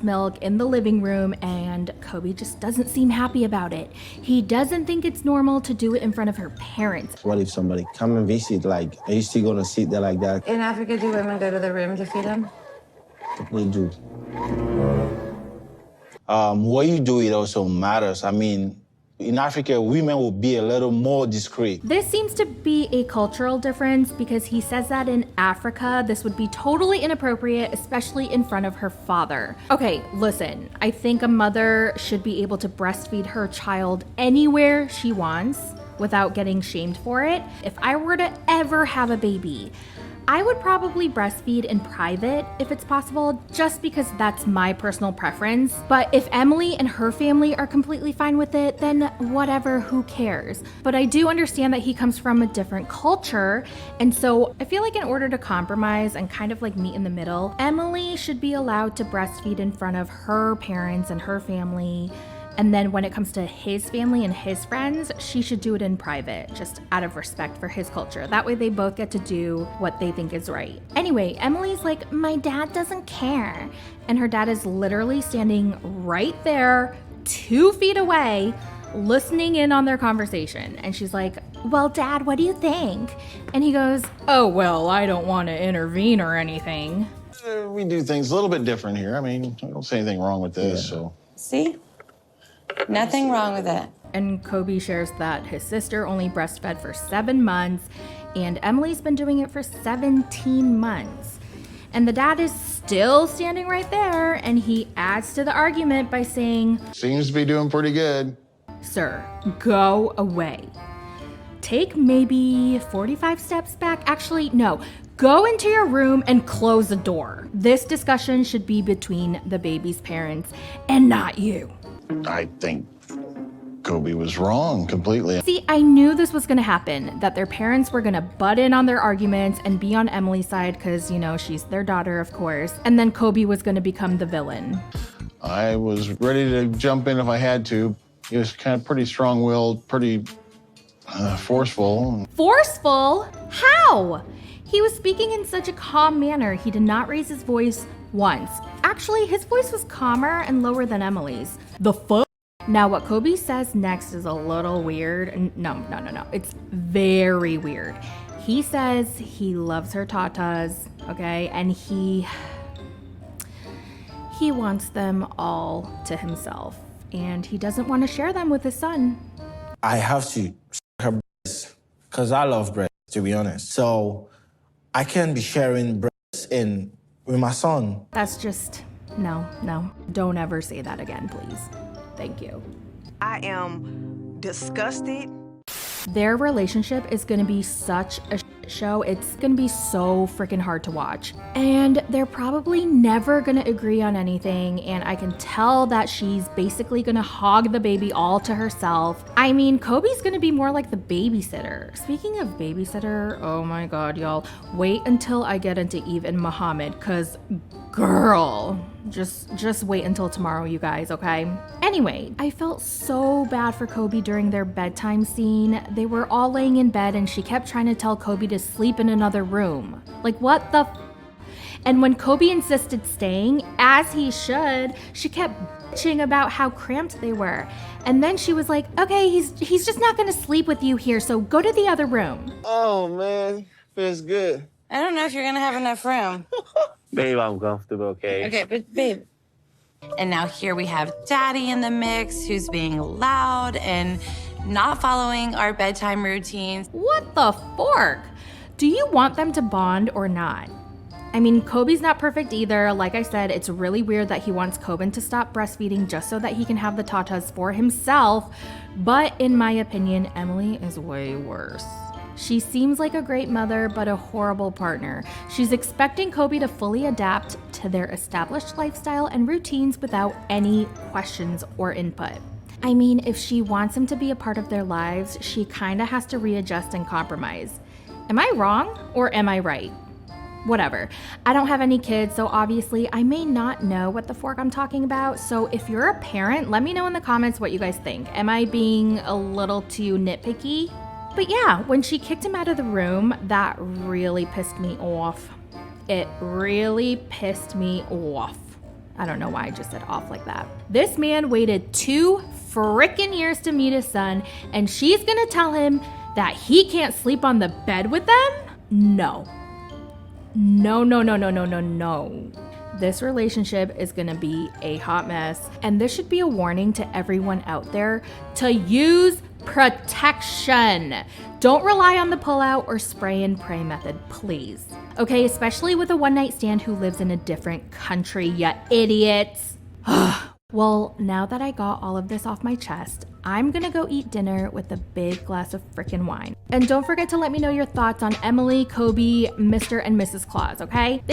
milk in the living room, and Kobe just doesn't seem happy about it. He doesn't think it's normal to do it in front of her parents. What if somebody come and visit, like, are you still gonna sit there like that? In Africa, do women go to the room to feed them? They do. What you do, it also matters. I mean, in Africa, women will be a little more discreet. This seems to be a cultural difference because he says that in Africa, this would be totally inappropriate, especially in front of her father. Okay, listen, I think a mother should be able to breastfeed her child anywhere she wants without getting shamed for it. If I were to ever have a baby, I would probably breastfeed in private if it's possible, just because that's my personal preference. But if Emily and her family are completely fine with it, then whatever, who cares? But I do understand that he comes from a different culture, and so I feel like in order to compromise and kind of like meet in the middle, Emily should be allowed to breastfeed in front of her parents and her family. And then when it comes to his family and his friends, she should do it in private, just out of respect for his culture. That way they both get to do what they think is right. Anyway, Emily's like, my dad doesn't care. And her dad is literally standing right there, 2 feet away, listening in on their conversation. And she's like, well, Dad, what do you think? And he goes, oh, well, I don't want to intervene or anything. We do things a little bit different here. I mean, I don't see anything wrong with this, so. See? Nothing wrong with it. And Kobe shares that his sister only breastfed for 7 months, and Emily's been doing it for 17 months. And the dad is still standing right there, and he adds to the argument by saying, Seems to be doing pretty good. sir, go away. Take maybe 45 steps back. Actually, no. Go into your room and close the door. This discussion should be between the baby's parents and not you. I think Kobe was wrong completely. See, I knew this was gonna happen, that their parents were gonna butt in on their arguments and be on Emily's side because, you know, she's their daughter, of course. And then Kobe was gonna become the villain. I was ready to jump in if I had to. He was kind of pretty strong-willed, pretty forceful. Forceful? How? He was speaking in such a calm manner. He did not raise his voice once. Actually, his voice was calmer and lower than Emily's. The fuck? Now, what Kobe says next is a little weird. No. It's very weird. He says he loves her tatas, okay? And he wants them all to himself. And he doesn't want to share them with his son. I have to her breasts because I love breasts, to be honest. So I can't be sharing breasts with my son. That's just, no. Don't ever say that again, please. Thank you. I am disgusted. Their relationship is gonna be such a show. It's gonna be so freaking hard to watch. And they're probably never gonna agree on anything. And I can tell that she's basically gonna hog the baby all to herself. I mean, Kobe's gonna be more like the babysitter. Speaking of babysitter, oh my God, y'all. Wait until I get into Eve and Muhammad, cause girl, just wait until tomorrow, you guys, okay? Anyway, I felt so bad for Kobe during their bedtime scene. They were all laying in bed and she kept trying to tell Kobe to sleep in another room. Like, what the And when Kobe insisted staying, as he should, she kept bitching about how cramped they were. And then she was like, okay, he's just not gonna sleep with you here, so go to the other room. Oh, man, feels good. I don't know if you're gonna have enough room. Babe, I'm comfortable, okay? Okay, but babe. And now here we have Daddy in the mix, who's being loud and not following our bedtime routines. What the fork? Do you want them to bond or not? I mean, Kobe's not perfect either. Like I said, it's really weird that he wants Koben to stop breastfeeding just so that he can have the tatas for himself. But in my opinion, Emily is way worse. She seems like a great mother, but a horrible partner. She's expecting Kobe to fully adapt to their established lifestyle and routines without any questions or input. I mean, if she wants him to be a part of their lives, she kinda has to readjust and compromise. Am I wrong or am I right? Whatever. I don't have any kids, so obviously I may not know what the fork I'm talking about. So if you're a parent, let me know in the comments what you guys think. Am I being a little too nitpicky? But yeah, when she kicked him out of the room, that really pissed me off. It really pissed me off. I don't know why I just said off like that. This man waited 2 frickin' years to meet his son, and she's gonna tell him that he can't sleep on the bed with them? No. No, no, no, no, no, no, no. This relationship is gonna be a hot mess, and this should be a warning to everyone out there to use protection. Don't rely on the pull-out or spray and pray method, please. Okay, especially with a one-night stand who lives in a different country, you idiots. Well, now that I got all of this off my chest, I'm gonna go eat dinner with a big glass of frickin' wine. And don't forget to let me know your thoughts on Emily, Kobe, Mr. and Mrs. Claus, okay?